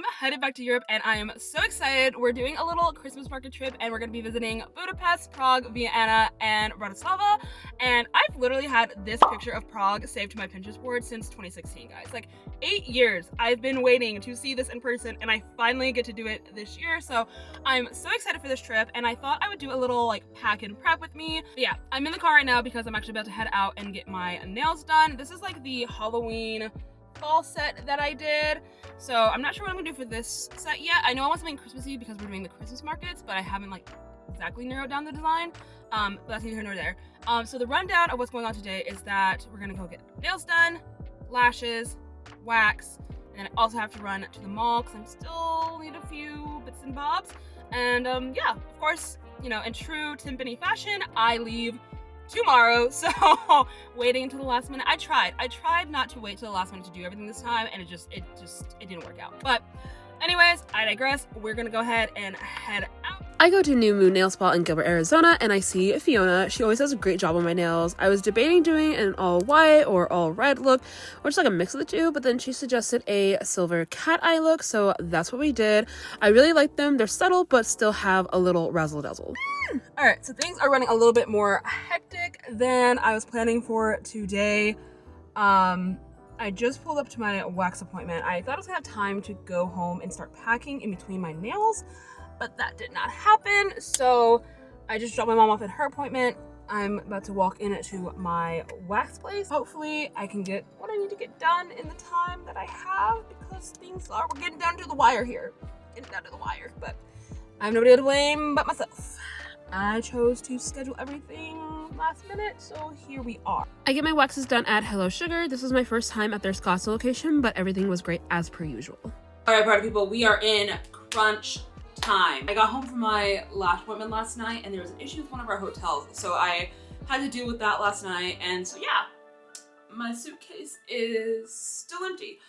I'm headed back to Europe and I am so excited. We're doing a little Christmas market trip and we're going to be visiting Budapest, Prague, Vienna, and Bratislava. And I've literally had this picture of Prague saved to my Pinterest board since 2016, guys. Like 8 years I've been waiting to see this in person and I finally get to do it this year. So I'm so excited for this trip and I thought I would do a little like pack and prep with me. But yeah, I'm in the car right now because I'm actually about to head out and get my nails done. This is like the Halloween fall set that I did. So I'm not sure what I'm gonna do for this set yet. I know I want something Christmassy because we're doing the Christmas markets, but I haven't like exactly narrowed down the design. But that's neither here nor there. So the rundown of what's going on today is that we're gonna go get nails done, lashes, wax, and then I also have to run to the mall because I'm still need a few bits and bobs. And yeah, of course, you know, in true Timpani fashion, I leave tomorrow, so waiting until the last minute. I tried not to wait till the last minute to do everything this time, and it didn't work out. But anyways, I digress. We're gonna go ahead and head out. I go to New Moon Nail Spa in Gilbert, Arizona, and I see Fiona. She always does a great job on my nails. I was debating doing an all white or all red look, or just like a mix of the two, but then she suggested a silver cat eye look, so that's what we did. I really like them. They're subtle, but still have a little razzle dazzle. All right, so things are running a little bit more hectic than I was planning for today. I just pulled up to my wax appointment. I thought I was gonna have time to go home and start packing in between my nails, but that did not happen. So I just dropped my mom off at her appointment. I'm about to walk into my wax place. Hopefully I can get what I need to get done in the time that I have, because we're getting down to the wire here. But I have nobody to blame but myself. I chose to schedule everything last minute, so here we are. I get my waxes done at Hello Sugar. This was my first time at their Scottsdale location, but everything was great as per usual. All right, party people, we are in crunch time. I got home from my lash appointment last night and there was an issue with one of our hotels, so I had to deal with that last night. And so yeah, my suitcase is still empty,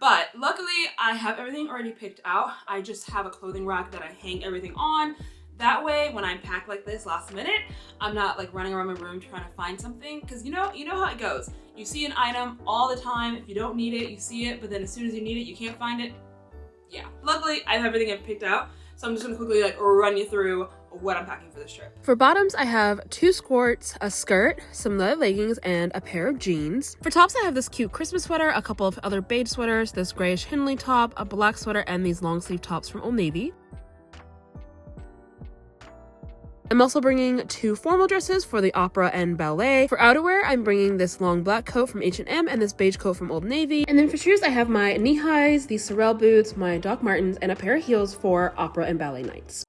but luckily I have everything already picked out. I just have a clothing rack that I hang everything on. That way, when I pack like this last minute, I'm not like running around my room trying to find something, because you know how it goes. You see an item all the time. If you don't need it, you see it, but then as soon as you need it, you can't find it. Yeah, luckily I have everything I've picked out, so I'm just gonna quickly like run you through what I'm packing for this trip. For bottoms, I have 2 skirts, a skirt, some leather leggings, and a pair of jeans. For tops, I have this cute Christmas sweater, a couple of other beige sweaters, this grayish Hindley top, a black sweater, and these long sleeve tops from Old Navy. I'm also bringing 2 formal dresses for the opera and ballet. For outerwear, I'm bringing this long black coat from H&M and this beige coat from Old Navy. And then for shoes, I have my knee highs, these Sorel boots, my Doc Martens, and a pair of heels for opera and ballet nights.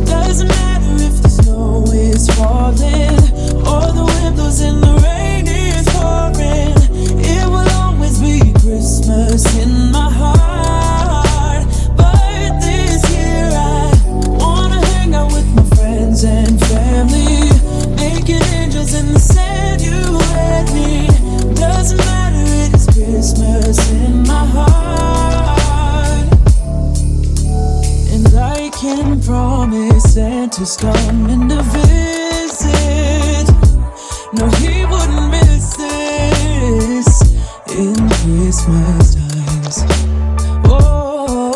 Doesn't matter if the snow is falling or the wind blows and the rain is pouring. It will always be Christmas in my heart. But this year I wanna hang out with my friends and family, making angels in the sand, you and me. Doesn't matter, it is Christmas in my heart. And I can promise Santa's coming to visit. No, he wouldn't miss this in Christmas times. Oh,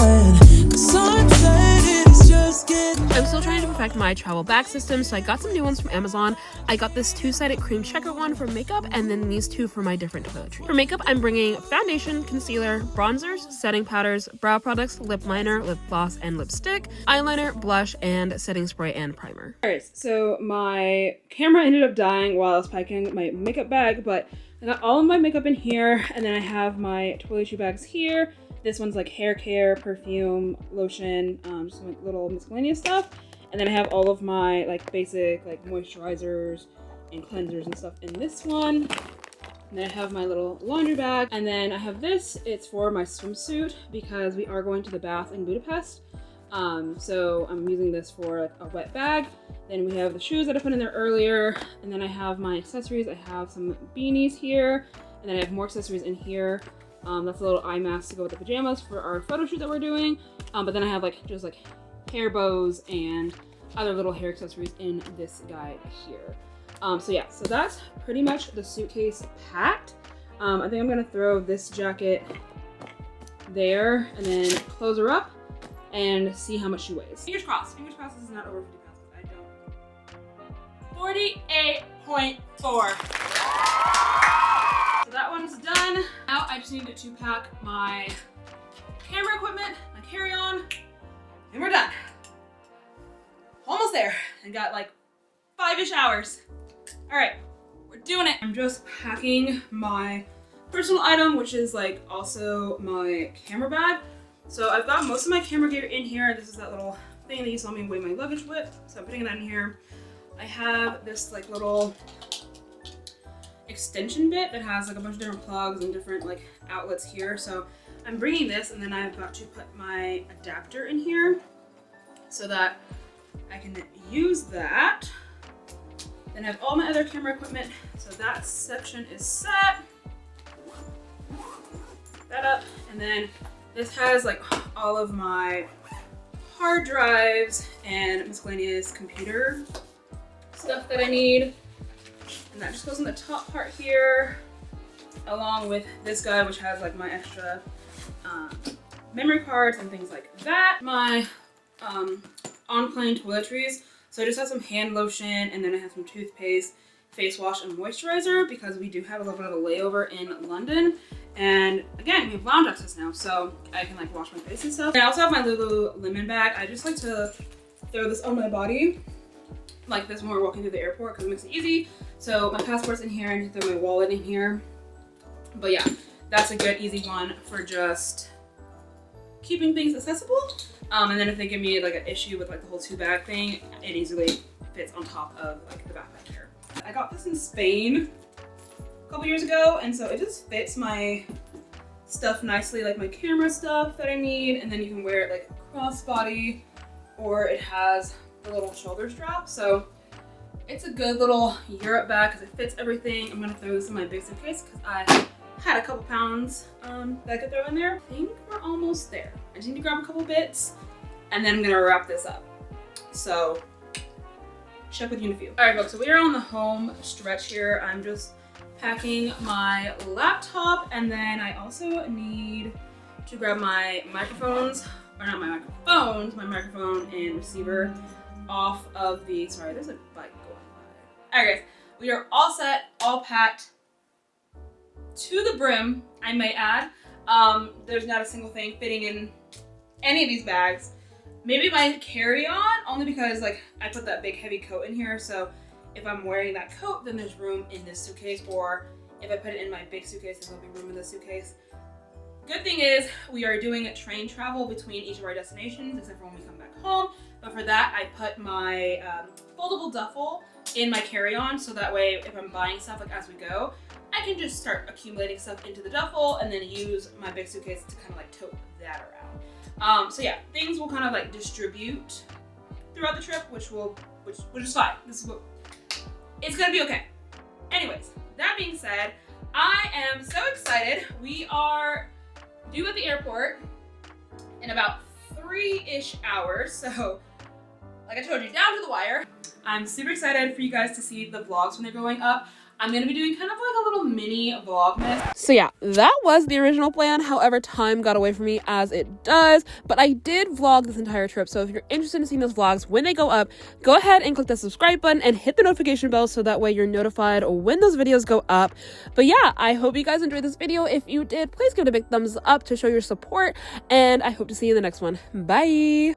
and the sunset is just getting. I'm still trying to perfect my travel bag system, so I got some new ones from Amazon. I got this 2-sided cream checker one for makeup, and then these 2 for my different toiletries. For makeup, I'm bringing foundation, concealer, bronzers, setting powders, brow products, lip liner, lip gloss, and lipstick, eyeliner, blush, and setting spray and primer. Alright, so my camera ended up dying while I was packing my makeup bag, but I got all of my makeup in here, and then I have my toiletry bags here. This one's like hair care, perfume, lotion, just like little miscellaneous stuff. And then I have all of my like basic like moisturizers and cleansers and stuff in this one. And then I have my little laundry bag. And then I have this, it's for my swimsuit because we are going to the bath in Budapest. So I'm using this for like a wet bag. Then we have the shoes that I put in there earlier. And then I have my accessories. I have some beanies here. And then I have more accessories in here. That's a little eye mask to go with the pajamas for our photo shoot that we're doing. But then I have like just like hair bows and other little hair accessories in this guy here. So yeah, so that's pretty much the suitcase packed. I think I'm gonna throw this jacket there and then close her up and see how much she weighs. Fingers crossed this is not over 50 pounds because I don't. 48.4. So that one's done. Now I just need to pack my camera equipment, my carry-on, and we're done. Almost there. I got like 5-ish hours. All right, we're doing it. I'm just packing my personal item, which is like also my camera bag. So I've got most of my camera gear in here. This is that little thing that you saw me weigh my luggage with. So I'm putting that in here. I have this like little extension bit that has like a bunch of different plugs and different like outlets here. So I'm bringing this, and then I've got to put my adapter in here so that I can use that. Then I have all my other camera equipment. So that section is set. That up, and then this has like all of my hard drives and miscellaneous computer stuff that I need. And that just goes in the top part here, along with this guy, which has like my extra memory cards and things like that. My on-plane toiletries. So I just have some hand lotion, and then I have some toothpaste, face wash, and moisturizer because we do have a little bit of a layover in London. And again, we have lounge access now, so I can like wash my face and stuff. And I also have my Lululemon bag. I just like to throw this on my body like this when we're walking through the airport because it makes it easy. So my passport's in here, and throw my wallet in here. But yeah, that's a good easy one for just keeping things accessible. And then if they give me like an issue with like the whole 2-bag thing, it easily fits on top of like the backpack here. I got this in Spain a couple years ago, and so it just fits my stuff nicely, like my camera stuff that I need, and then you can wear it like crossbody, or it has the little shoulder strap. So it's a good little Europe bag because it fits everything. I'm gonna throw this in my big suitcase because I had a couple pounds that I could throw in there. I think we're almost there. I just need to grab a couple bits, and then I'm gonna wrap this up. So check with you in a few. All right, folks, so we are on the home stretch here. I'm just packing my laptop, and then I also need to grab my microphones, or not my microphones, my microphone and receiver off of the, sorry, there's a bike going by. All right, guys, we are all set, all packed to the brim, I might add. There's not a single thing fitting in any of these bags. Maybe my carry-on, only because like I put that big heavy coat in here, so if I'm wearing that coat, then there's room in this suitcase, or if I put it in my big suitcase, then there'll be room in this suitcase. Good thing is we are doing train travel between each of our destinations, except for when we come back home. But for that, I put my foldable duffel in my carry-on, so that way if I'm buying stuff like as we go, I can just start accumulating stuff into the duffel and then use my big suitcase to kind of like tote that around. So yeah, things will kind of like distribute throughout the trip, which is fine. This is what, it's gonna be okay. Anyways, that being said, I am so excited. We are due at the airport in about 3-ish hours. So like I told you, down to the wire. I'm super excited for you guys to see the vlogs when they're going up. I'm gonna be doing kind of like a little mini vlogmas. So yeah, that was the original plan. However, time got away from me as it does, but I did vlog this entire trip. So if you're interested in seeing those vlogs when they go up, go ahead and click the subscribe button and hit the notification bell so that way you're notified when those videos go up. But yeah, I hope you guys enjoyed this video. If you did, please give it a big thumbs up to show your support, and I hope to see you in the next one. Bye.